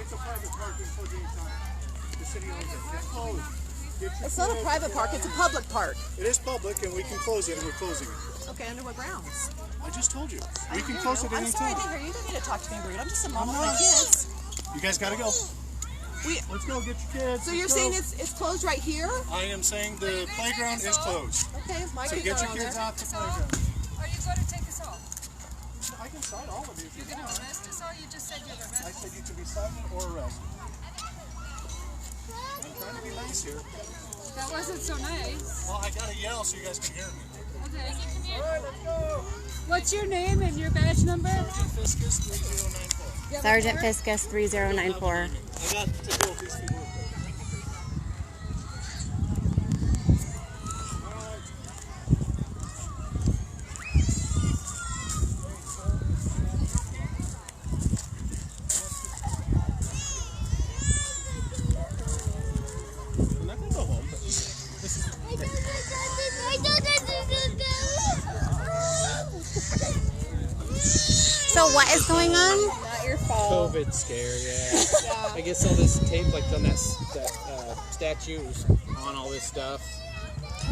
it's a private park. It's closed anytime. The city owns it. It's closed. It's not a private park. It's a public park. It is public, and we can close it, and we're closing it. Okay, under what grounds? I just told you. We can close it I'm sorry, I anytime. didn't hear you. You don't need to talk to me rude. I'm just a mom with my kids. You guys gotta go. Let's go get your kids. So you're saying it's closed right here? I am saying the playground is closed. Okay, my So kids get are your on kids there. out the playground. Are you going to take us off? I can cite all of you. You're going to arrest us all? You just said you're arrested. I said you could be cited or arrested. I'm trying to be nice here. That wasn't so nice. Well, I gotta yell so you guys can hear me. Okay. All right, let's go. What's your name and your badge number? Fiscus 3094. Sergeant Fiscus 3094. I got to go with these people. I'm not gonna go home, but So what is going on? Not your fault. COVID scare, yeah. I guess all this tape, like on that statue, was on all this stuff,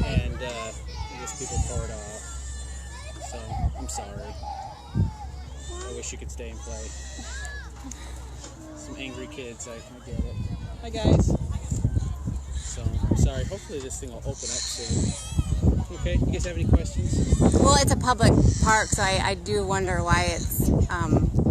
and I guess people tore it off. So I'm sorry. I wish you could stay and play. Some angry kids, I get it. Hi guys. So I'm sorry. Hopefully this thing will open up soon. Okay. You guys have any questions? Well, it's a public park, so I do wonder why it's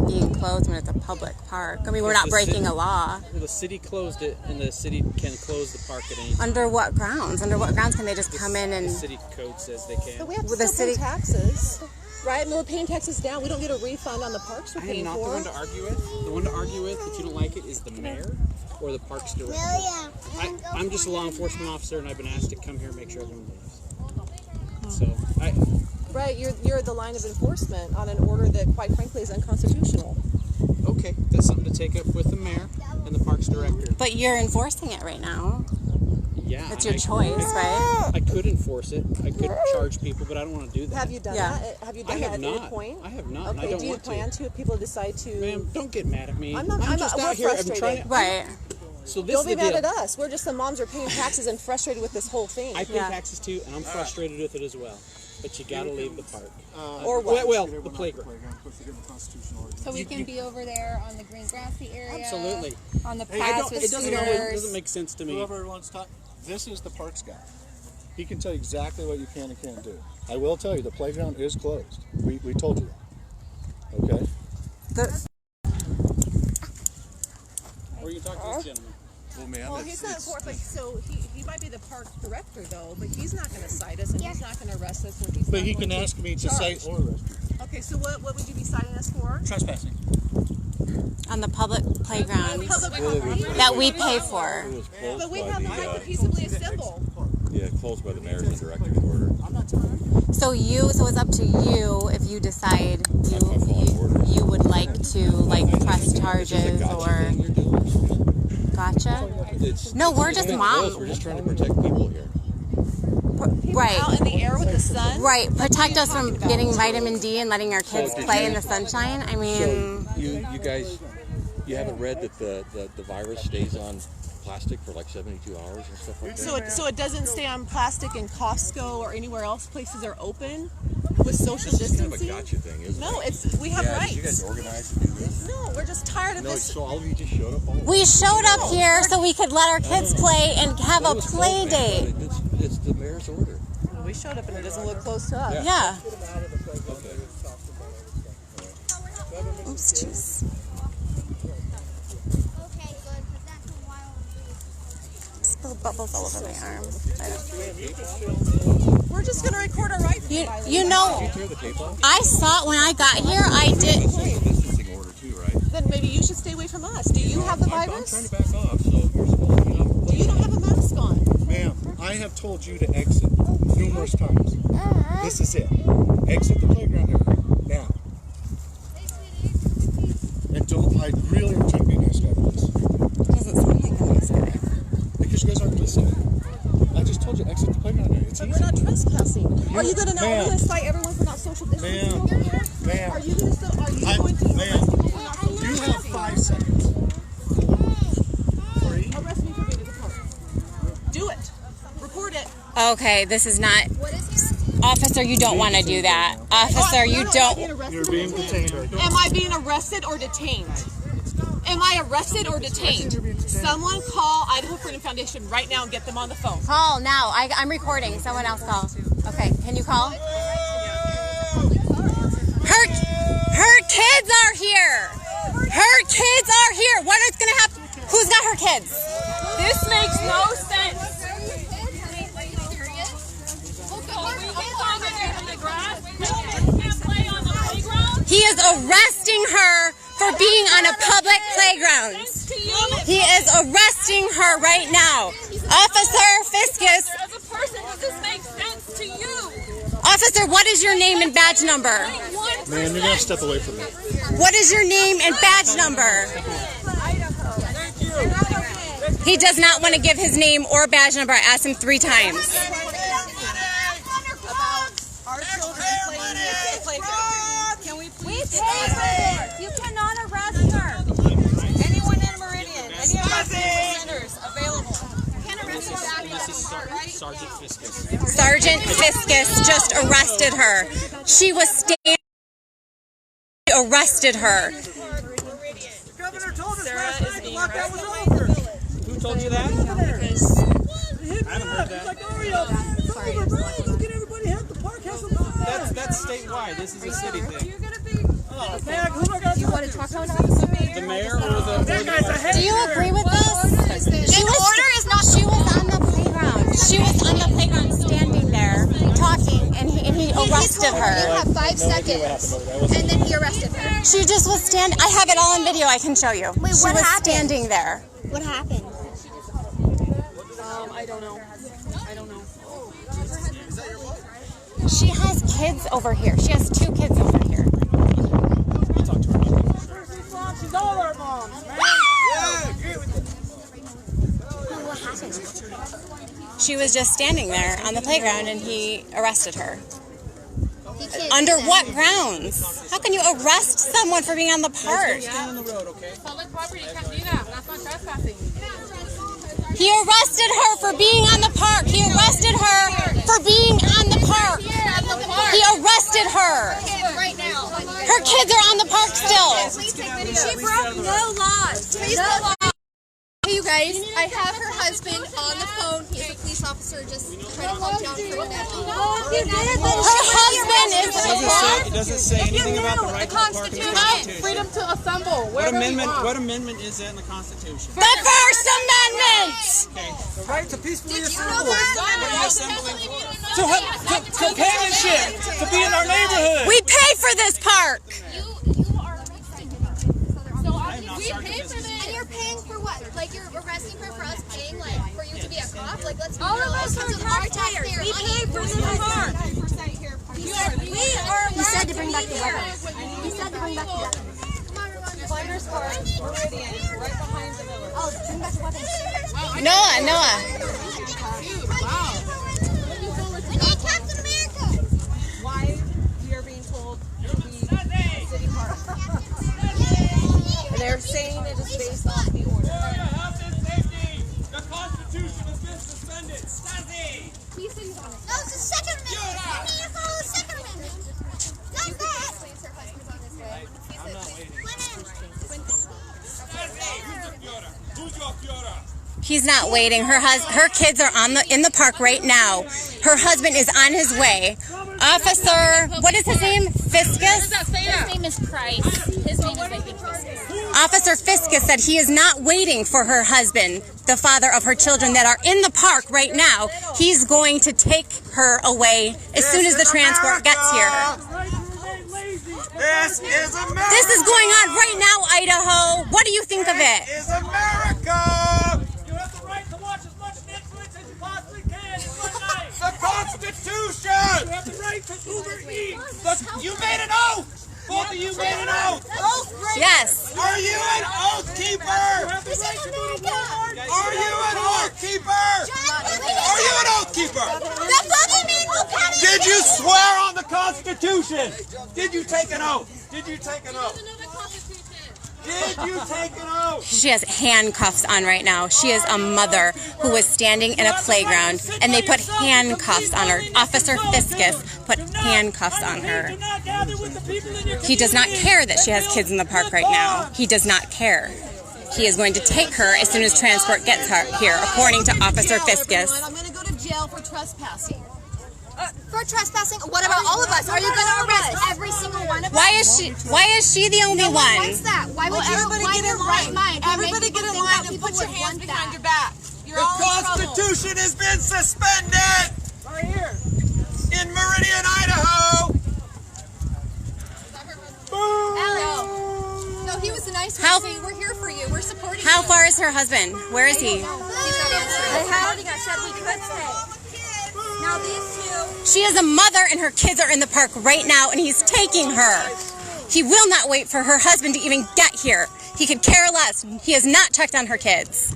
being closed when it's a public park. I mean, we're not breaking a law. Well, the city closed it, and the city can close the park at any time. Under what grounds? Under what grounds can they just come in and... The city code says they can. But we have to With the still pay city- taxes, right? I mean, we're paying taxes down. We don't get a refund on the parks we're I am paying not the for. one to argue with. The one to argue with, if you don't like it, is the mayor or the parks director. I'm just a law enforcement officer, and I've been asked to come here and make sure everyone leaves. So, Right, you're the line of enforcement on an order that, quite frankly, is unconstitutional. okay, that's something to take up with the mayor and the parks director. But you're enforcing it right now. Yeah, It's your choice, right? I could enforce it. I could charge people, but I don't want to do that. Have you done Yeah. that? Have you I done have that at any not. point? I have not. and I Okay, don't do you want plan to if people decide to? Ma'am, don't get mad at me. I'm not- just we're out here. I'm frustrated. trying to. Right. So this Don't is be the mad deal. at us. We're just the moms are paying taxes and frustrated with this whole thing. I pay Yeah. taxes too, and I'm frustrated with it as well. But you gotta leave the park. Or what? Well, the playground. So we can be over there on the green grassy area. Absolutely. On the Hey, paths with It doesn't scooters. make sense to me. Whoever wants to talk, this is the parks guy. He can tell you exactly what you can and can't do. I will tell you, the playground is closed. We told you that. Okay? Or you talk to this gentleman. Well, man, Well, he's not enforcement, so he might be the park director though, but he's not going to cite us and he's not going to arrest us. And he's but not he going can to ask me to charge. cite or arrest you. Okay, so what would you be citing us for? Trespassing. On the public playground Public property. that we pay for. It was closed But we by have the the, right to peaceably assemble. closed by the mayor's and director's order. So it's up to you if you decide you would like to press charges or gotcha. No, we're just moms. We're just trying to protect people here. Right. Out in the air with the sun. Right, protect us from getting vitamin D and letting our kids play in the sunshine. I mean, You guys, you haven't read that the virus stays on plastic for like 72 hours and stuff like that? So it doesn't stay on plastic in Costco or anywhere else. Places are open with social This is kind of a distancing. gotcha thing, isn't it? No, we have Yeah, rights. did you guys organize to do this? No, we're just tired of No, this. so all of you just showed up all the we showed up here so we could let our kids play and have a play date. It's the mayor's order. We showed up and it doesn't look close to us. Yeah. Okay. Oops, jeez. Spilled bubbles all over my arm. We're just going to record our rights. You know, Tear the tape off? I saw it when I got here. I did. Social distancing order too, right? Then maybe you should stay away from us. Do you have the I'm trying virus? to back off, so you're supposed to, You don't have a mask on. Ma'am, I have told you to exit numerous times. This is it. Exit the playground area now. And I really am trying to be a nice guy with this. Doesn't sound like a nice guy. Because you guys aren't listening. I just told you exit the playground area. It's But easy. we're not trespassing. Are you going to Ma'am. cite everyone for not social distancing over here? Ma'am. Are you going to Ma'am, arrest people for not social you have distancing? 5 seconds. Okay, this is not. What is here? Officer, you don't want to do that. Officer, you don't. You're being detained right now. Am I being arrested or detained? Am I arrested or detained? Someone call Idaho Freedom Foundation right now and get them on the phone. Call now. I'm recording. Someone else call. Okay, can you call? Her kids are here. Her kids are here. What is going to happen? Who's got her kids? This makes no sense. He is arresting her for being on a public playground. He is arresting her right now. Officer Fiscus. As a person, does this make sense to you? Officer, what is your name and badge number? Man, you're gonna step away from me. What is your name and badge number? He does not want to give his name or badge number. I asked him 3 times. Our children playing in the playground. Can we please You cannot arrest her. anyone in Meridian? Any of our centers available? Can't arrest her back This is Sergeant Fiscus. Sergeant Fiscus just arrested her. She was standing. Arrested her. Governor told us Sarah last is night the being lockdown was arrested. over. Who told you that? I haven't heard that. It's like, oh, yeah, it's over, bro. Let's get everybody out. The park has some fun. That's statewide. This is a city thing. Oh, man, who am I gonna talk to? The mayor or the That guy's a head. Do you agree with this? She was on the playground. She was on the playground standing there talking, and he arrested You her. have 5 seconds. And then he arrested her. She just was standing. I have it all on video. I can show you. Wait, She what was happened? standing there. What happened? I don't know. I don't know. She has kids over here. She has 2 kids over here. She's all our moms, man. What happened? She was just standing there on the playground, and he arrested her. You can't Under do that. what grounds? How can you arrest someone for being on the park? stand on the road, okay? Public property, you can't do that. That's not trespassing. He arrested her for being on the park. He arrested her for being on the park. He arrested her. Right now. Her kids are on the park still. She broke no laws. No laws. Hey, you guys, I have her husband on the phone. He's a police officer. Just try to calm down for a minute. Her husband is. It doesn't say anything about the right to the park in the Constitution. Freedom to assemble. What amendment is that in the Constitution? The First Amendment. The right to peacefully Did you assemble. know that? What are you assembling for? Companionship. To be in our neighborhood. We pay for this park. You are arresting her. We pay for And you're paying for what? Like you're arresting her for us paying like for you to be a cop? Like let's be real. All of us are taxpayers. We pay for the park. We are. He said to bring back the weapons. He said to bring back the weapons. Climbers Park, Meridian, right behind the village. Oh, bring back the weapons. Noah. We need Captain America. Why we are being told to be city park. And they're saying it is based off the order. The Constitution has been suspended. No, it's the Second Amendment. We need to follow the Second Amendment. Not that. I'm not waiting. He's not waiting. Her kids are in the park right now. Her husband is on his way. Officer, what is his name? Fiscus? His name is Price. His name is, I think, Fiscus. Officer Fiscus said he is not waiting for her husband, the father of her children that are in the park right now. He's going to take her away as soon as the transport gets here. This is America. This is going on right now, Idaho. What do you think of it? This is America. You have the right to watch as much Netflix as you possibly can in one night. The Constitution. You have the right to Uber Eats. You made an oath. Both of you made an oath. Yes. Are you an oath keeper? This is America. Are you an oath keeper? Are you an oath keeper? The boogeyman will come in. Did you swear on the Constitution? Did you take an oath? Did you take an oth? Did you take an oath? She has handcuffs on right now. She is a mother who was standing in a playground, and they put handcuffs on her. Officer Fiscus put handcuffs on her. He does not care that she has kids in the park right now. He does not care. He is going to take her as soon as transport gets her here, according to Officer Fiscus. I'm going to go to jail for trespassing. For trespassing? What about all of us? Are you going to arrest every single one of us? Why is she the only one? What's that? Why would you? Everybody Why get in in right line. mind? Everybody get in line and put your hands behind your back. You're The all in trouble. Constitution has been suspended Right here. in Meridian, Idaho. No, he was a nice one. How- saying, we're here for you. We're supporting How you. far is her husband? Where is he? He's not answering. I said we could stay. Now these two. She is a mother and her kids are in the park right now and he's taking her. He will not wait for her husband to even get here. He could care less. He has not checked on her kids.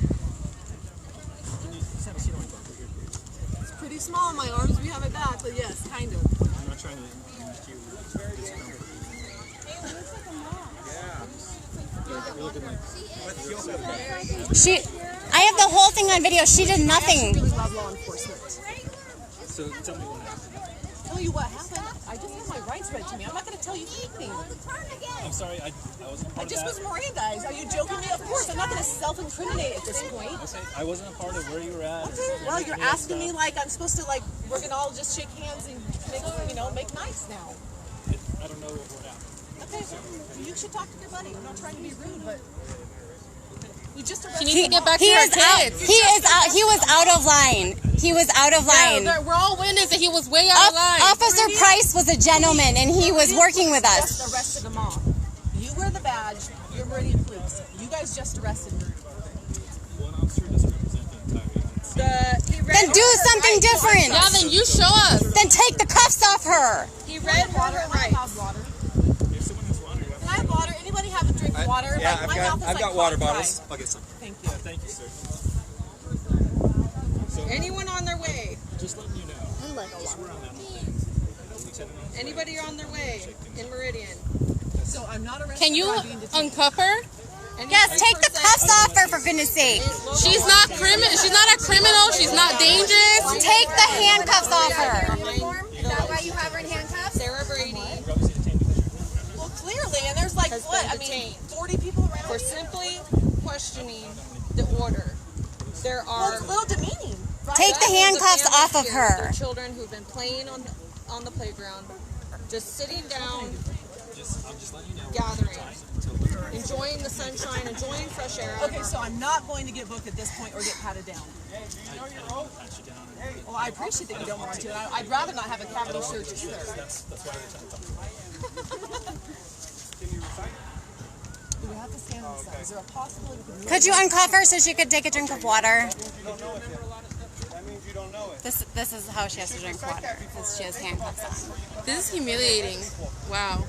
It's pretty small in my arms. We have it back, but yes, kind of. I'm not trying to make you I have the whole thing on video. She did nothing. Really love law enforcement. So tell me what happened. Tell you what happened. I just have my rights read to me. I'm not going to tell you anything. I'm sorry, I wasn't a I part just of was that. Mirandized. Are you joking me? Of course, I'm not going to self-incriminate at this point. I wasn't a part of where you were at. Okay, well, you're asking me like I'm supposed to we're going to all just shake hands and make nice now. I don't know what happened. Okay, you should talk to your buddy. I'm not trying to be rude, but we just He was out of line. He was out of line. we're all witnesses that he was way out of line. Officer Price was a gentleman and he was working with us. Just arrested them all. You wear the badge. You're Meridian Police. You guys just arrested me. One officer doesn't represent the entire unit. Then do something different. Yeah, then you show us. Then take the cuffs off her. He read water. I have water. If someone has water, Can I have water? Anybody have a drink of water? Yeah, My mouth is I've got water bottles. I'll get some. Thank you. Thank you, sir. Anyone on their way? Just letting you know. Just we're on that whole Anybody on their way in Meridian? So I'm not arrested. Can you for being detained. uncuff her? Yes, take the cuffs off her for goodness sake. She's not She's not a criminal. She's not dangerous. Take the handcuffs off her. Uniform? Is that why you have her in handcuffs? Sarah Brady Well, clearly, and there's like has what? been I mean, detained 40 people around. for simply questioning the order. There Well, are it's a little demeaning. Right? Take the dozens handcuffs families off of here, her. their children who've been playing on the playground, just sitting down, I'm just letting you know. gathering, enjoying the sunshine, enjoying fresh air. Okay, so I'm not going to get booked at this point or get patted down. Well, I appreciate that you don't want to. And I'd rather not have a cavity search either. That's why we're talking. Do we have to stand on the side? Is there a possibility we can move? Could you uncuff her so she could take a drink of water? That means you don't know it. This is how she has to drink water, because she has handcuffs on. This is humiliating. Wow.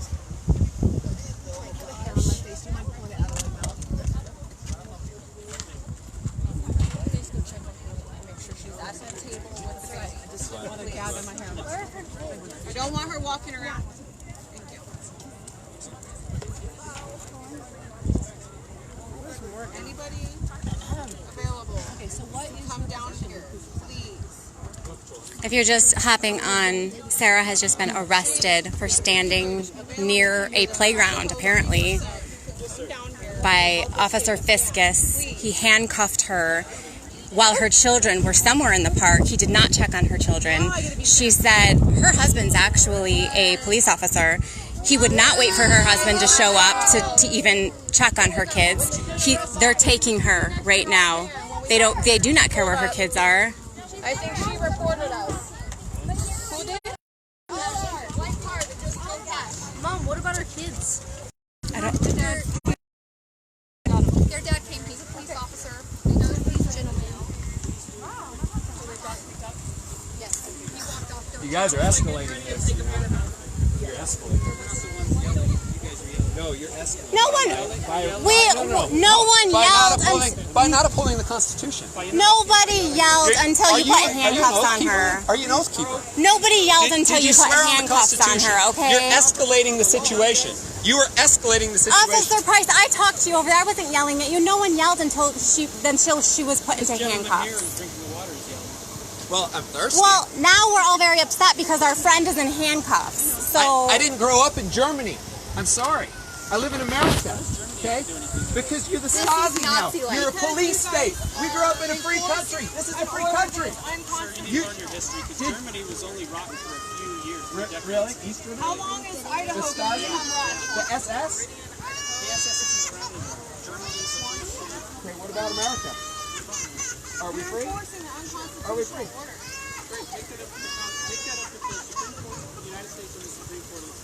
I don't want her walking around. Thank you. Anybody available? Okay, so what is Come down here, please. If you're just hopping on, Sarah has just been arrested for standing near a playground, apparently, by Officer Fiscus. He handcuffed her while her children were somewhere in the park. He did not check on her children. She said her husband's actually a police officer. He would not wait for her husband to show up to even check on her kids. They're taking her right now. They do not care where her kids are. I think she reported us. Who did? White car that just drove past. Mom, what about our kids? Their dad came. He's a police officer. They know he's a gentleman. Yes. He walked off. You guys are escalating this. You're escalating. No, you're escalating. No one yelled. By not upholding the Constitution. Nobody yelled until you put handcuffs on her. Are you an oath keeper? Nobody yelled until Did you put swear on the handcuffs on Constitution? her. Okay. You're escalating the situation. You were escalating the situation. Officer Price, I talked to you over there. I wasn't yelling at you. No one yelled until she was put into handcuffs. Well, I'm thirsty. Well, now we're all very upset because our friend is in handcuffs. So I didn't grow up in Germany. I'm sorry. I live in America. Okay? Because you're the Stasi now. You're a police state. We grew up in a free country. This is a free country. Germany was only rotten for a few years. Really? East Germany? How long is Idaho The going to Stasi? become rotten? The SS? The SS isn't around anymore. Germany's a free country. Okay, what about America? Are we free? Are we free? Take that up to the Supreme Court of the United States and the Supreme Court of the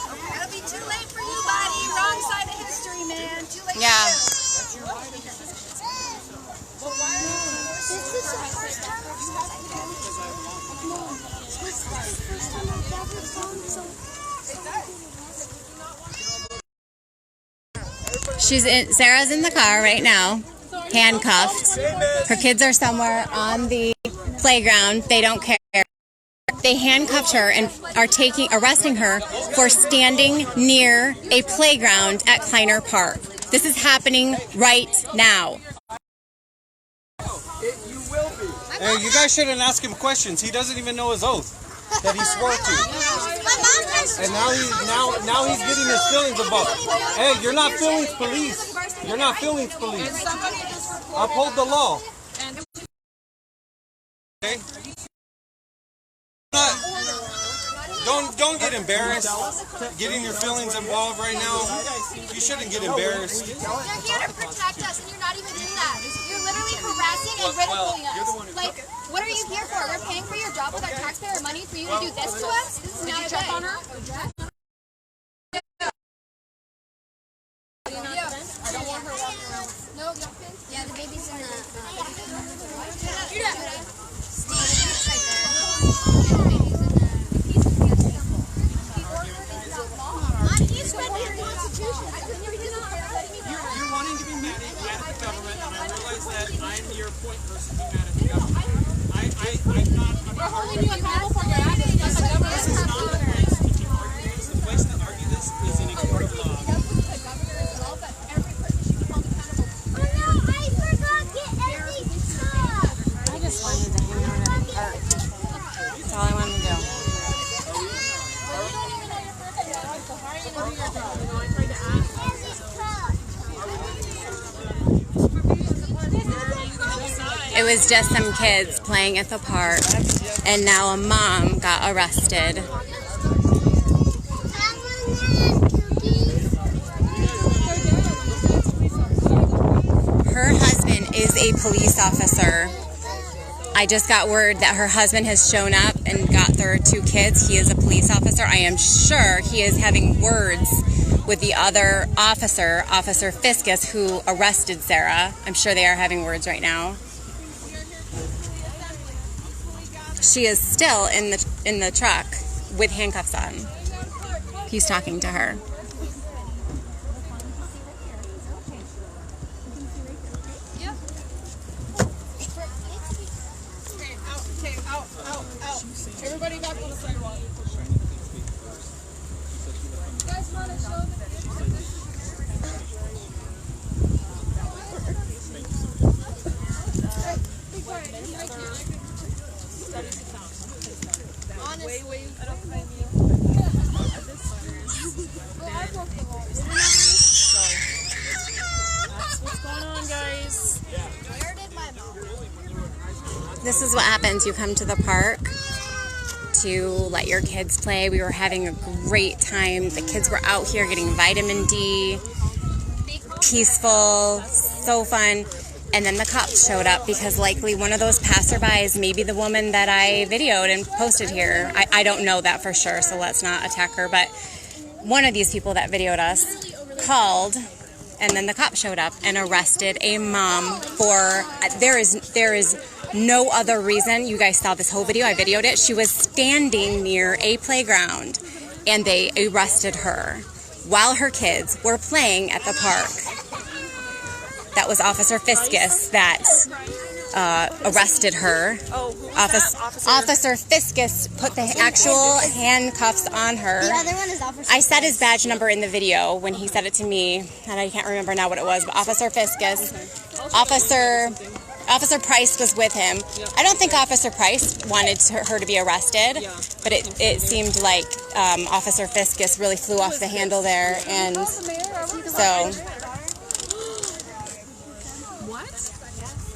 It'll be too late for you, buddy. Wrong side of history, man. Too late yeah. for you. This is the first time I've ever gone so. Sarah's in the car right now, handcuffed. Her kids are somewhere on the playground. They don't care. They handcuffed her and are arresting her for standing near a playground at Kleiner Park. This is happening right now. Hey, you guys shouldn't ask him questions. He doesn't even know his oath that he swore to. And now he's getting his feelings about. Hey, you're not feelings police. You're not feelings police. Uphold the law. Okay? Don't get embarrassed. Getting your feelings involved right now. You shouldn't get embarrassed. You're here to protect us, and you're not even doing that. You're literally harassing and ridiculing us. Like, what are you here for? We're paying for your job with our taxpayer money for you to do this to us? This is not a check on her? I don't want her walking around. No, yeah, the baby's in the... You're wanting to be mad at the government, and I realize that I'm your point person to be mad at the government. I'm not holding you accountable for your actions. This is not a place to argue this. The place to argue this is in a court of law. I just wanted to hang out at the park. That's all I wanted to do. It was just some kids playing at the park, and now a mom got arrested. Her husband is a police officer. I just got word that her husband has shown up and got their 2 kids. He is a police officer. I am sure he is having words with the other officer, Officer Fiscus, who arrested Sarah. I'm sure they are having words right now. She is still in the truck with handcuffs on. He's talking to her. Out. Everybody back on the sidewalk. You guys want to show This is what happens. You come to the park to let your kids play. We were having a great time. The kids were out here getting vitamin D, peaceful, so fun. And then the cops showed up because likely one of those passerbys, maybe the woman that I videoed and posted here, I don't know that for sure, so let's not attack her, but one of these people that videoed us called, and then the cops showed up and arrested a mom for, there is no other reason. You guys saw this whole video, I videoed it. She was standing near a playground and they arrested her while her kids were playing at the park. That was Officer Fiscus that arrested her. Oh, who was that? Officer Fiscus put the actual handcuffs on her. The other one is Officer I said his badge number in the video when he said it to me, and I can't remember now what it was, but Officer Fiscus, Officer Price was with him. I don't think Officer Price wanted her to be arrested, but it seemed like Officer Fiscus really flew off the handle there, and so...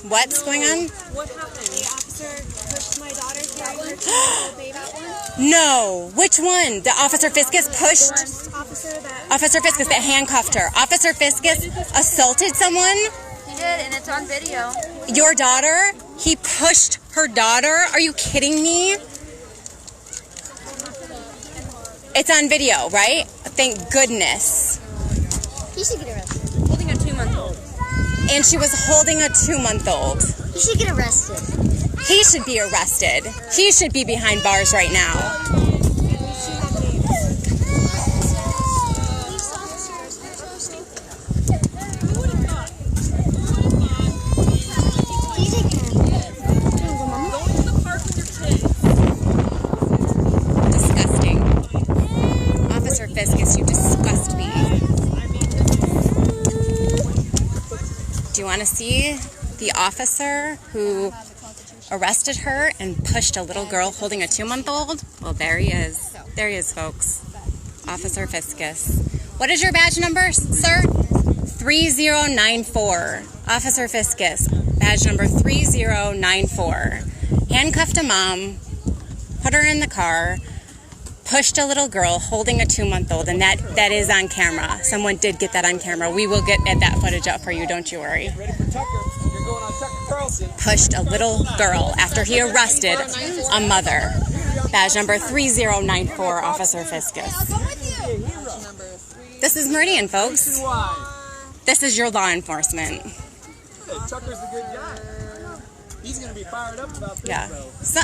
What's going on? What happened? The officer pushed my daughter carrying her 2-year-old baby. No. Which one? The Officer Fiscus pushed? Officer Fiscus that handcuffed her. Officer Fiscus assaulted someone? He did, and it's on video. Your daughter? He pushed her daughter? Are you kidding me? It's on video, right? Thank goodness. He should get arrested. Holding a 2-month-old. And she was holding a 2-month-old. He should get arrested. He should be arrested. He should be behind bars right now. Disgusting. Officer Fiscus, you disgust me. Do you want to see the officer who arrested her and pushed a little girl holding a 2-month-old? Well, there he is. There he is, folks. Officer Fiscus. What is your badge number, sir? 3094. Officer Fiscus. Badge number 3094. Handcuffed a mom, put her in the car, pushed a little girl holding a 2-month-old, and that is on camera. Someone did get that on camera. We will get that footage up for you, don't you worry. Ready for Tucker. You're going on Tucker Carlson. Pushed a little girl after he arrested a mother. Badge number 3094, Officer Fiscus. This is Meridian, folks. This is your law enforcement. Hey, Tucker's a good guy. He's going to be fired up about this, Yeah. though. So,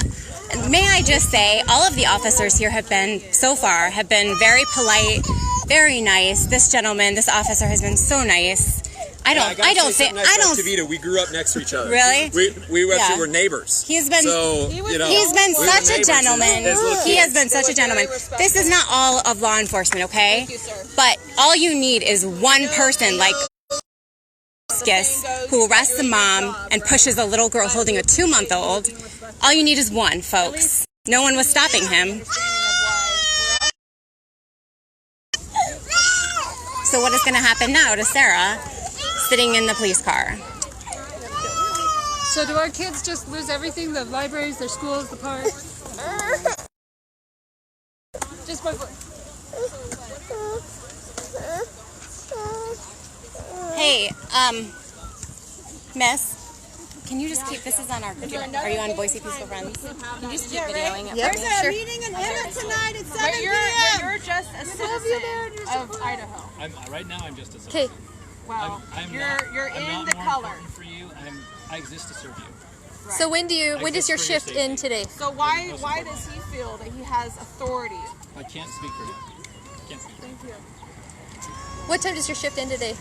may I just say, all of the officers here have been very polite, very nice. This gentleman, this officer has been so nice. I don't think. Tavita, we grew up next to each other. Really? We actually were neighbors. He's been so, he's been such a gentleman. He has been such a gentleman. This is not all of law enforcement, okay? Thank you, sir. But all you need is one person like Fiscus who arrests the mom and pushes a little girl holding a 2-month-old. All you need is one, folks. No one was stopping him. So what is going to happen now to Sarah sitting in the police car? So do our kids just lose everything? The libraries, their schools, the parks? Just by foot. Hey, miss, can you just keep, this is on our video. Are you on Boise Peaceful Friends? Can you just keep videoing it? There's a meeting in Emmett tonight at 7 p.m. You're just a citizen of Idaho. Right now, I'm just a citizen. Okay. Well, you're I'm in not the more color. important for you. I exist to serve you. So when does your shift end today? So why does he feel that he has authority? I can't speak for you. Can't speak for you. Thank you. What time does your shift end today?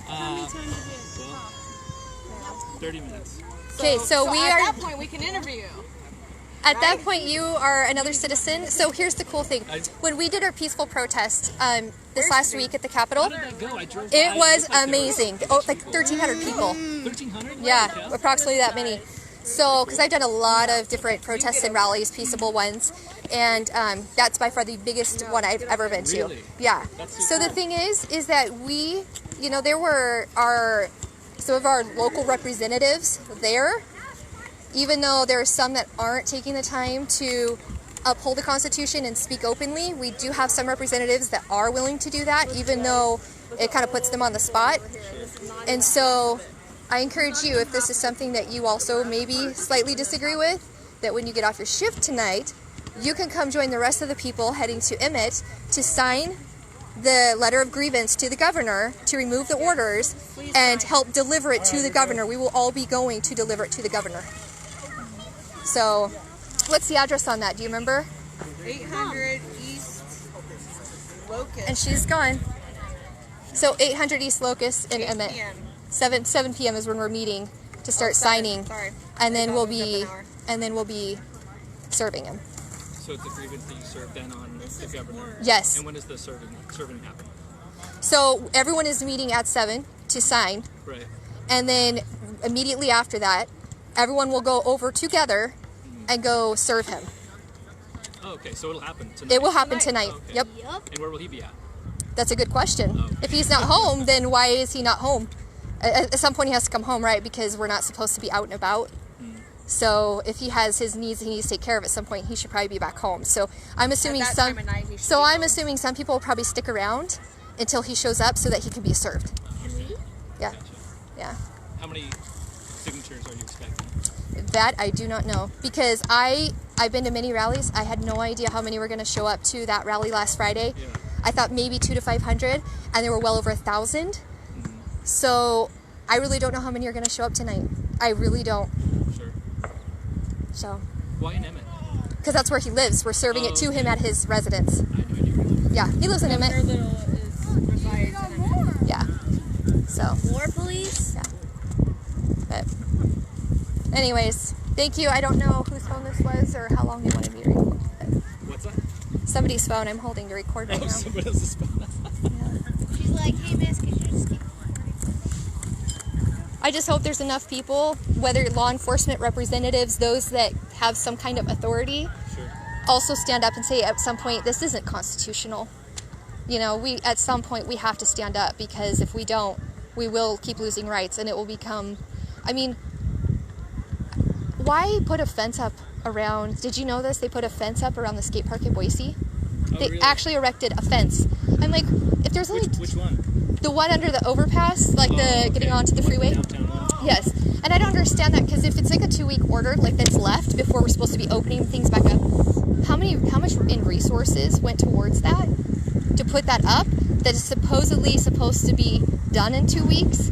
How many times 30 minutes. Okay, so we at are. that point we can interview. At that point, you are another citizen. So here's the cool thing: when we did our peaceful protest this last week at the Capitol, How did that go? I drove it by. was Looked like there amazing. Oh, like 1,300 people. 1,300? Yeah, approximately that many. So, because I've done a lot of different protests and rallies, peaceable ones, and that's by far the biggest one I've ever been to. Really? Yeah. So the thing is that we, there were some of our local representatives there, even though there are some that aren't taking the time to uphold the Constitution and speak openly. We do have some representatives that are willing to do that, even though it kind of puts them on the spot. And so I encourage you, if this is something that you also maybe slightly disagree with, that when you get off your shift tonight, you can come join the rest of the people heading to Emmett to sign the letter of grievance to the governor to remove the orders and help deliver it to the governor. We will all be going to deliver it to the governor. So, what's the address on that? Do you remember? 800 East Locust. And she's gone. So 800 East Locust in Emmett. 7 p.m. is when we're meeting to start signing, and then we'll be serving him. So it's a grievance that you serve then on the governor? Yes. And when does the serving happen? So everyone is meeting at 7 to sign. Right. And then immediately after that, everyone will go over together and go serve him. Oh, okay, so it'll happen tonight? It will happen tonight. Okay. Yep. And where will he be at? That's a good question. Okay. If he's not home, then why is he not home? At some point he has to come home, right? Because we're not supposed to be out and about. So if he has his needs he needs to take care of at some point, he should probably be back home. So I'm assuming assuming some people will probably stick around until he shows up so that he can be served. Yeah. Gotcha. Yeah. How many signatures are you expecting? That I do not know, because I've been to many rallies. I had no idea how many were going to show up to that rally last Friday. Yeah. I thought maybe 200 to 500, and there were well over 1,000. So I really don't know how many are going to show up tonight. I really don't. Sure. So. Why in Emmett? Because that's where he lives. We're serving it to him at his residence. Yeah, he lives in Emmett. Yeah. So. More police? Yeah. But anyways, thank you. I don't know whose phone this was or how long they wanted me to record. What's that? Somebody's phone. I'm holding to record right now. Somebody else's phone. She's like, hey, miss, could you just keep... I just hope there's enough people, whether law enforcement representatives, those that have some kind of authority, also stand up and say at some point, this isn't constitutional. You know, at some point we have to stand up, because if we don't, we will keep losing rights, and it will become, I mean, why put a fence up around, did you know this? They put a fence up around the skate park in Boise. They really? actually erected a fence. I'm like, if there's only... Which one? The one under the overpass, like getting onto the freeway. Downtown one? Yes. And I don't understand that, because if it's like a 2-week order, like that's left before we're supposed to be opening things back up, how much in resources went towards that to put that up that is supposedly supposed to be done in 2 weeks?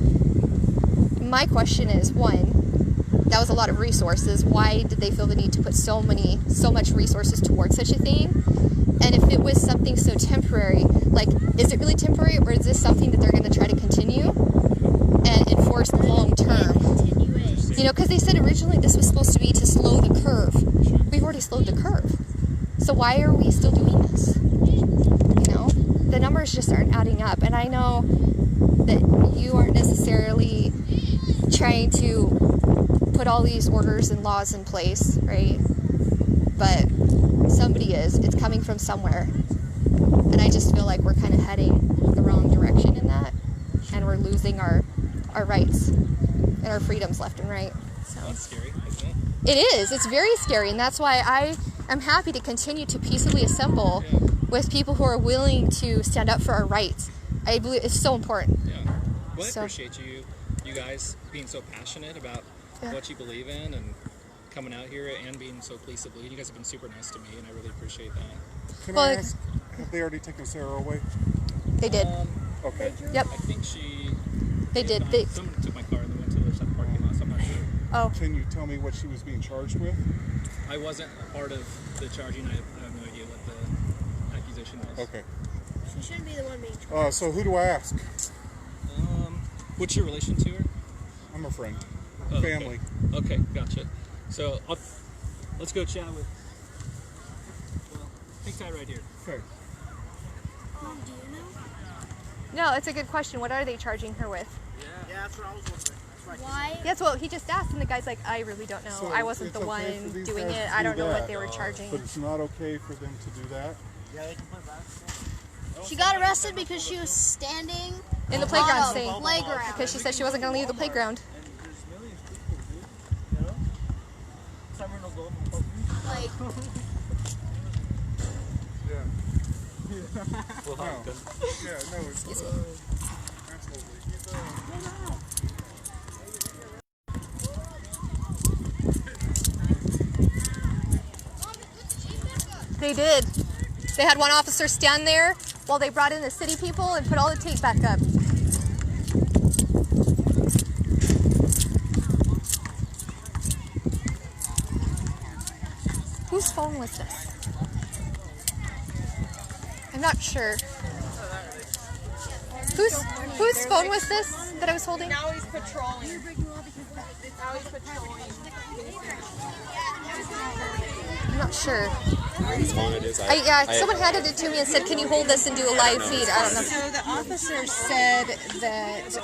My question is, one, that was a lot of resources. Why did they feel the need to put so much resources towards such a thing? And if it was something so temporary, like, is it really temporary, or is this something that they're going to try to continue and enforce long term? You know, because they said originally this was supposed to be to slow the curve. We've already slowed the curve. So why are we still doing this? You know, the numbers just aren't adding up. And I know that you aren't necessarily trying to put all these orders and laws in place, right? But somebody is. It's coming from somewhere. And I just feel like we're kind of heading the wrong direction in that. And we're losing our rights and our freedoms left and right. So that's scary, isn't it? It is. It's very scary. And that's why I am happy to continue to peaceably assemble with people who are willing to stand up for our rights. I believe it's so important. Yeah. Well, I appreciate you guys being so passionate about what you believe in and coming out here and being so peaceably. You guys have been super nice to me, and I really appreciate that. Can I ask, have they already taken Sarah away? They did. Okay. Yep. I think They did. Someone took my car and they went to the side parking lot, so I'm not sure. Oh. Can you tell me what she was being charged with? I wasn't a part of the charging. I have no idea what the accusation was. Okay. She shouldn't be the one being charged. So who do I ask? What's your relation to her? I'm a friend. Oh, Family. Okay, gotcha. So let's go chat with. Well, take that right here. Okay. Do you know? No, it's a good question. What are they charging her with? Yeah, that's what I was wondering. Why? That's what he just asked, and the guy's like, I really don't know. So I wasn't it's the okay one for these doing guys it. to I do don't know what that, they were charging. But it's not okay for them to do that? Yeah, they can play basketball. She got arrested because she was standing In the playground on a thing. playground. Because she said she wasn't going to leave the playground. And there's millions of people, dude. You know? Summer no go, no Like, Yeah. Well, no. Yeah, no, it's absolutely. They did. They had one officer stand there while they brought in the city people and put all the tape back up. Whose phone was this? I'm not sure. Whose phone was this that I was holding? Now he's patrolling. Now he's patrolling. I'm not sure. Whose phone it is? Someone handed it to me and said, "Can you hold this and do a live feed?" I don't know. So the officer said that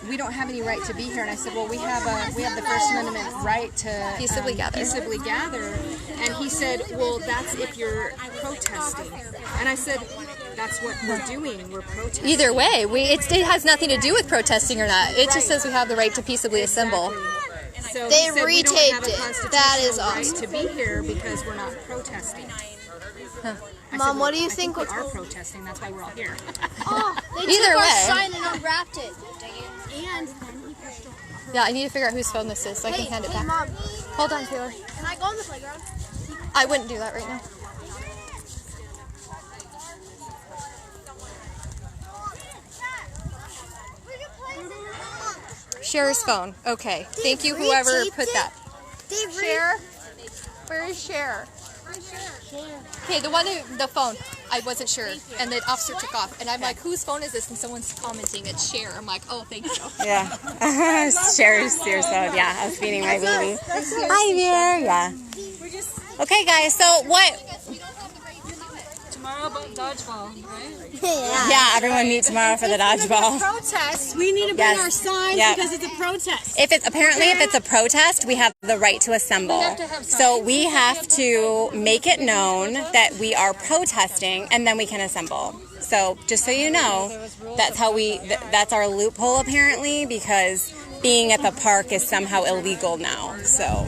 we don't have any right to be here, and I said, "Well, we have the First Amendment right to Peaceably gather." Peaceably gather, and he said, "Well, that's if you're protesting," and I said, "That's what we're doing. We're protesting." Either way, it has nothing to do with protesting or not. It just says we have the right to peaceably assemble. So they retaped it. That is awesome. Right to be here because we're not protesting. Huh. Mom, what do you think? We are protesting. That's why we're all here. Oh, they Either took our way. sign and unwrapped it. And Yeah, I need to figure out whose phone this is so I can hand it back. Mom. Hold on, Taylor. Can I go on the playground? I wouldn't do that right now. Cher's phone. Okay. Thank you, whoever put that. Cher? Where is Cher? Okay, the phone. I wasn't sure. And the officer took off. And I'm like, whose phone is this? And someone's commenting, it's Cher. I'm like, oh, thank you. Yeah. Cher's phone. Yeah, I was feeding my baby. Hi there. Yeah. Okay, guys, so what? Tomorrow about dodgeball, right? Yeah, everyone meet tomorrow for the dodgeball. Protest. We need to bring our signs because it's a protest. If it's a protest, we have the right to assemble. So we have to make it known that we are protesting, and then we can assemble. So just so you know, that's how that's our loophole apparently, because being at the park is somehow illegal now. So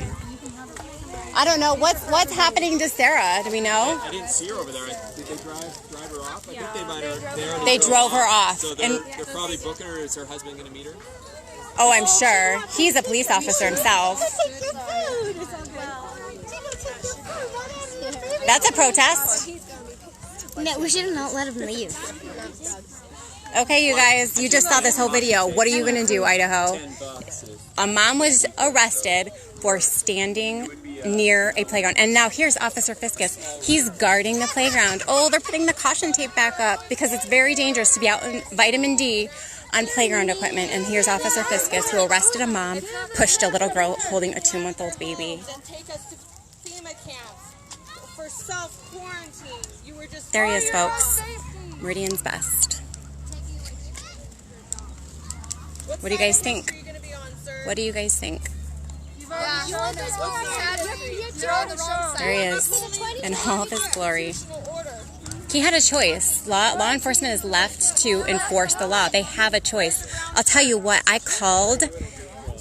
I don't know what's happening to Sarah. Do we know? I didn't see her over there. Did they drive her off? I think they might have. They drove her off. So they're probably booking her. Is her husband going to meet her? Oh, I'm sure. He's a police officer himself. That's a protest. No, we should not let him leave. Okay, you guys, you just saw this whole video. What are you going to do, Idaho? A mom was arrested for standing near a playground. And now here's Officer Fiscus. He's guarding the playground. Oh, they're putting the caution tape back up because it's very dangerous to be out in vitamin D on playground equipment. And here's Officer Fiscus, who arrested a mom, pushed a little girl holding a 2-month-old baby. Then take us to FEMA camps for self-quarantine. You were just There he is, folks. Meridian's best. What do you guys think? What do you guys think? There he is, in all of his glory. He had a choice. Law enforcement is left to enforce the law. They have a choice. I'll tell you what, I called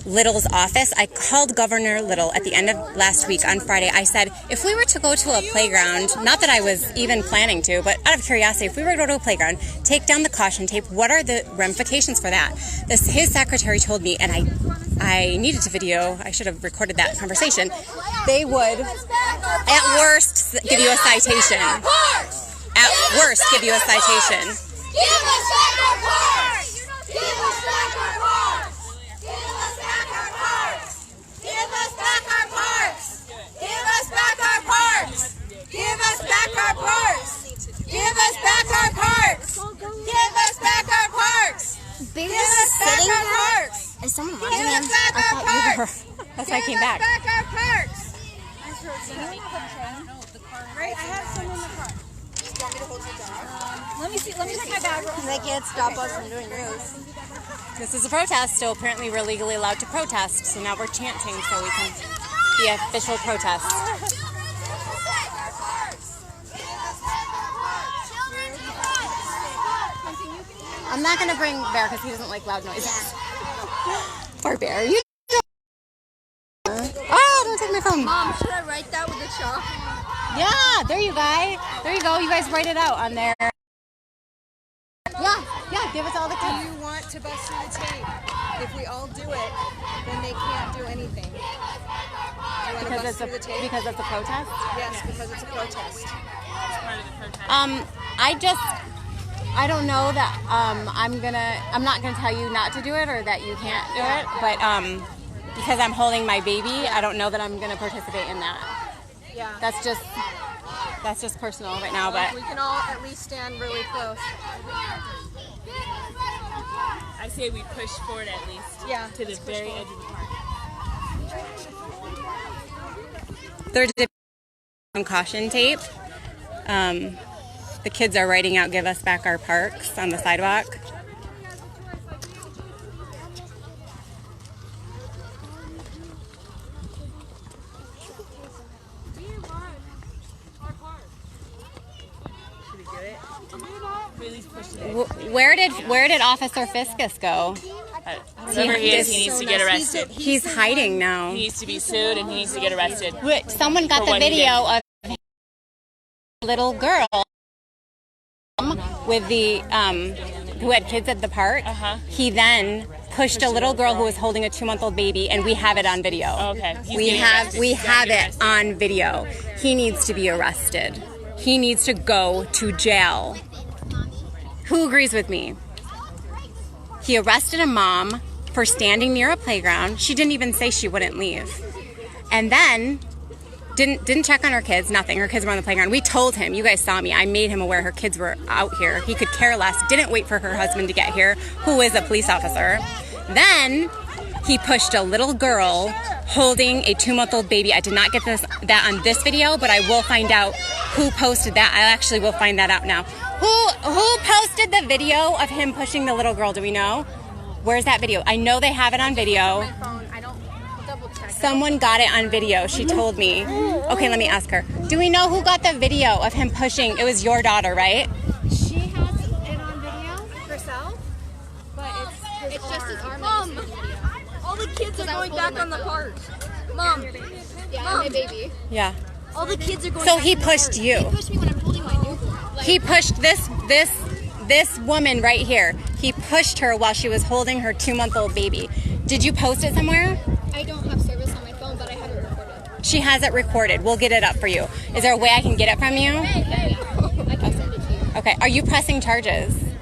Little's office. I called Governor Little at the end of last week on Friday. I said, if we were to go to a playground, not that I was even planning to, but out of curiosity, if we were to go to a playground, take down the caution tape, what are the ramifications for that? His secretary told me, and I needed to video, I should have recorded that conversation. They would, at worst, give you a citation. At worst, give you a citation. Give us back our parks! Give us back our parks! Give us back our parks! Give us back our parks! Give us back our parks! Give us back our parks! Give us back our parks! Give us back our parks! Is someone watching him? I thought you were. That's why I came back. Give us back our parks! Right, I have some in the car. Want me to hold your dog? Let me check my bag. They can't stop us from doing yours. This is a protest, so apparently we're legally allowed to protest. So now we're chanting so we can be official protest. I'm not going to bring Bear because he doesn't like loud noises. Poor Bear. You don't take my phone. Mom, should I write that with a chalk? Yeah, there you guys. There you go. You guys write it out on there. Yeah, give us all the Do you want to bust through the tape? If we all do it, then they can't do anything. Because it's a protest? Yes, because it's a protest. I don't know that I'm not gonna tell you not to do it or that you can't do it, but because I'm holding my baby, I don't know that I'm gonna participate in that. Yeah. That's just personal right now, but we can all at least stand really close. I say we push forward at least to the very edge of the park. They're on caution tape. The kids are writing out "Give us back our parks" on the sidewalk. Where did Officer Fiscus go? Whoever he is, he needs to get arrested. He's hiding now. He needs to be sued and he needs to get arrested. Someone got the video of a little girl with the who had kids at the park. He then pushed a little girl who was holding a 2-month-old baby, and we have it on video. Okay. We have it on video. He needs to be arrested. He needs to go to jail. Who agrees with me? He arrested a mom for standing near a playground. She didn't even say she wouldn't leave. And then didn't check on her kids, nothing. Her kids were on the playground. We told him, you guys saw me, I made him aware her kids were out here. He could care less, didn't wait for her husband to get here, who is a police officer. Then he pushed a little girl holding a 2-month-old baby. I did not get that on this video, but I will find out who posted that. I actually will find that out now. Who posted the video of him pushing the little girl? Do we know? Where's that video? I know they have it on video. Someone got it on video. She told me. Okay, let me ask her. Do we know who got the video of him pushing? It was your daughter, right? She has it on video herself, but it's just his arm. Mom, all the kids are going back on the park. Mom, my baby. Yeah. All the kids are going. So he pushed you. He pushed me when I'm holding my newborn. He pushed this woman right here. He pushed her while she was holding her 2-month-old baby. Did you post it somewhere? I don't have service on my phone, but I have it recorded. She has it recorded. We'll get it up for you. Is there a way I can get it from you? Yeah. I can send it to you. Okay. Are you pressing charges? Can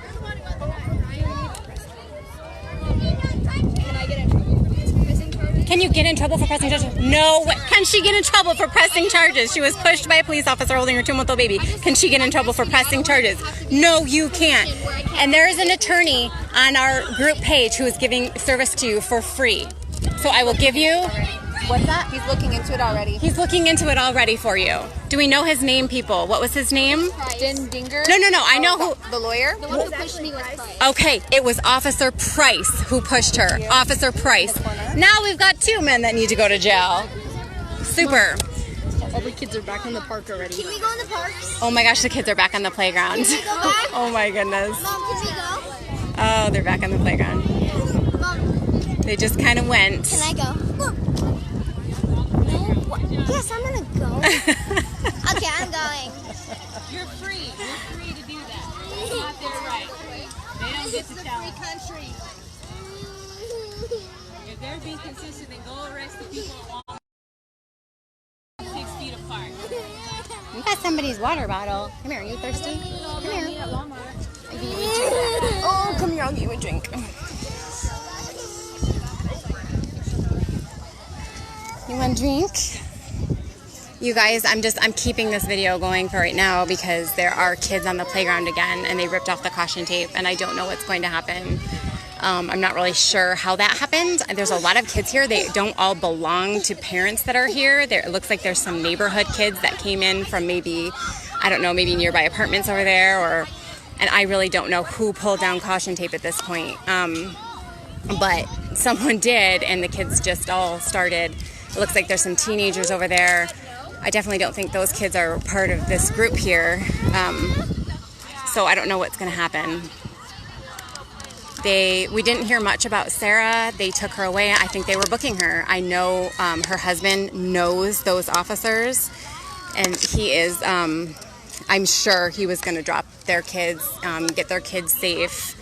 I get in trouble for pressing charges? Can you get in trouble for pressing charges? No. Can she get in trouble for pressing charges? She was pushed by a police officer holding her 2-month-old baby. Can she get in trouble for pressing charges? No, you can't. And there is an attorney on our group page who is giving service to you for free. So I will give you... What's that? He's looking into it already. He's looking into it already for you. Do we know his name, people? What was his name? Dinger? No. I know who... The lawyer? The one who pushed me was Price. Okay, it was Officer Price who pushed her. Officer Price. Now we've got 2 men that need to go to jail. Super. All the kids are back in the park already. Can we go in the parks? Oh my gosh, the kids are back on the playground. Can we go back? Oh my goodness. Mom, can we go? Oh, they're back on the playground. Mom, They just kind of went. can I go? Yes, I'm gonna go. Okay, I'm going. You're free. You're free to do that. It's not their right. They don't get to tell. Free country. If they're being consistent, then go arrest the people all 6 feet apart. You got somebody's water bottle. Come here, are you thirsty? Come here. Oh, come here, I'll give you a drink. You want a drink? You guys, I'm keeping this video going for right now because there are kids on the playground again and they ripped off the caution tape and I don't know what's going to happen. I'm not really sure how that happened. There's a lot of kids here. They don't all belong to parents that are here. It looks like there's some neighborhood kids that came in from maybe, I don't know, maybe nearby apartments over there, and I really don't know who pulled down caution tape at this point. But someone did and the kids just all started. It looks like there's some teenagers over there. I definitely don't think those kids are part of this group here. So I don't know what's going to happen. We didn't hear much about Sarah. They took her away. I think they were booking her. I know her husband knows those officers, and he is, I'm sure he was going to drop their kids, get their kids safe,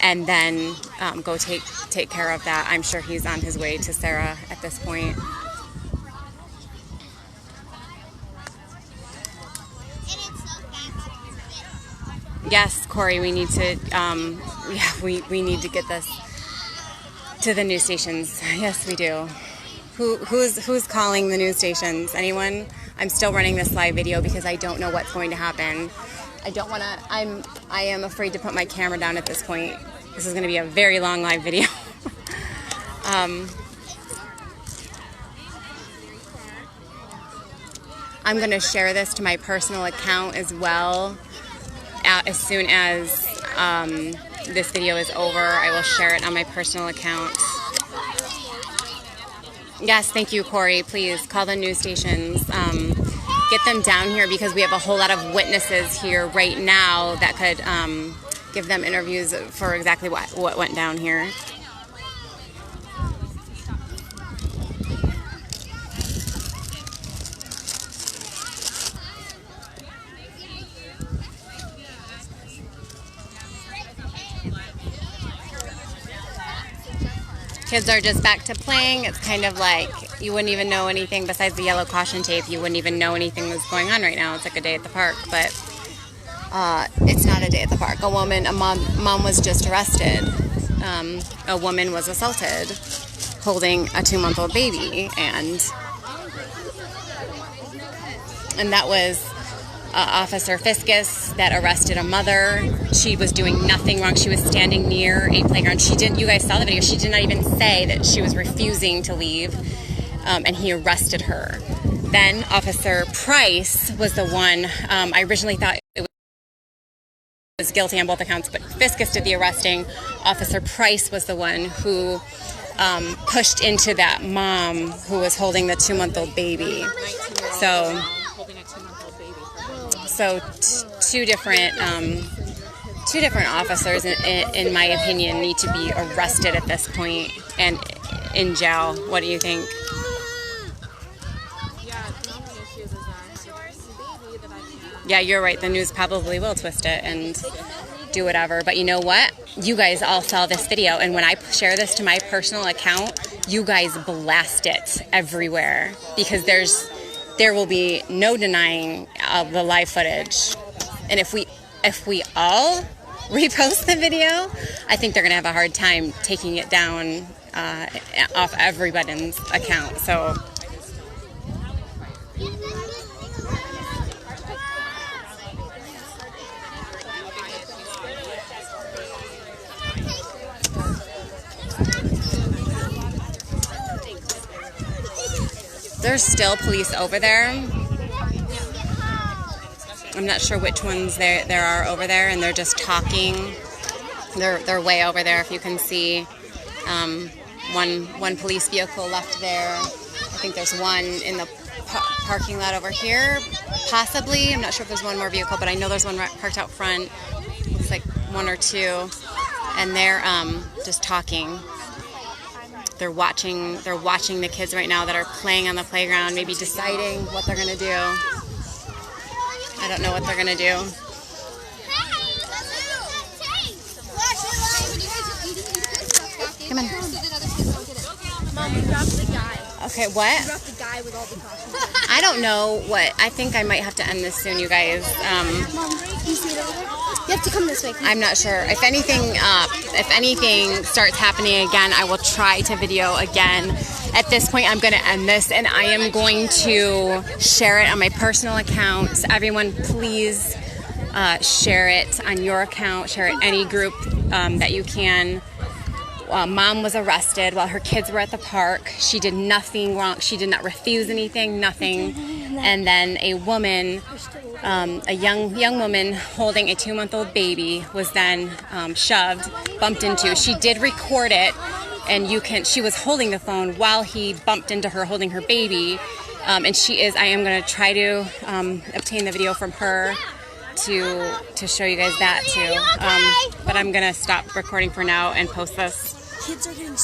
and then go take care of that. I'm sure he's on his way to Sarah at this point. Yes, Corey, we need to, we need to get this to the news stations. Yes, we do. Who's calling the news stations? Anyone? I'm still running this live video because I don't know what's going to happen. I don't want to, I am afraid to put my camera down at this point. This is going to be a very long live video. I'm going to share this to my personal account as well. As soon as this video is over, I will share it on my personal account. Yes, thank you, Corey. Please call the news stations. Get them down here because we have a whole lot of witnesses here right now that could give them interviews for exactly what went down here. Kids are just back to playing. It's kind of like you wouldn't even know anything besides the yellow caution tape. You wouldn't even know anything was going on right now. It's like a day at the park, but it's not a day at the park. A mom was just arrested. A woman was assaulted holding a 2-month-old baby, and that was Officer Fiscus that arrested a mother. She was doing nothing wrong. She was standing near a playground. You guys saw the video. She did not even say that she was refusing to leave, and he arrested her. Then Officer Price was the one, I originally thought it was guilty on both accounts, but Fiscus did the arresting. Officer Price was the one who pushed into that mom who was holding the 2-month-old baby. So two different officers, in my opinion, need to be arrested at this point and in jail. What do you think? Yeah, you're right. The news probably will twist it and do whatever. But you know what? You guys all saw this video, and when I share this to my personal account, you guys blast it everywhere because there will be no denying the live footage. And if we all repost the video, I think they're gonna have a hard time taking it down off everybody's account. So there's still police over there. I'm not sure which ones there are over there, and they're just talking. They're way over there. If you can see, one police vehicle left there. I think there's one in the parking lot over here, possibly. I'm not sure if there's one more vehicle, but I know there's one parked out front. Looks like one or two, and they're just talking. They're watching the kids right now that are playing on the playground, maybe deciding what they're gonna do. I don't know what they're gonna do. Come on. Mom, we dropped the guy. Okay, what? We dropped the guy with all the caution. I don't know what. I think I might have to end this soon, you guys. Mom, you see it over there? You have to come this way. I'm not sure. If anything starts happening again, I will try to video again. At this point, I'm going to end this, and I am going to share it on my personal account. Everyone, please share it on your account. Share it any group that you can. Mom was arrested while her kids were at the park. She did nothing wrong. She did not refuse anything, nothing. And then a woman, a young woman holding a 2-month-old baby was then shoved, bumped into. She did record it, and she was holding the phone while he bumped into her holding her baby. And I am going to try to obtain the video from her to show you guys that too. But I'm going to stop recording for now and post this. Kids are getting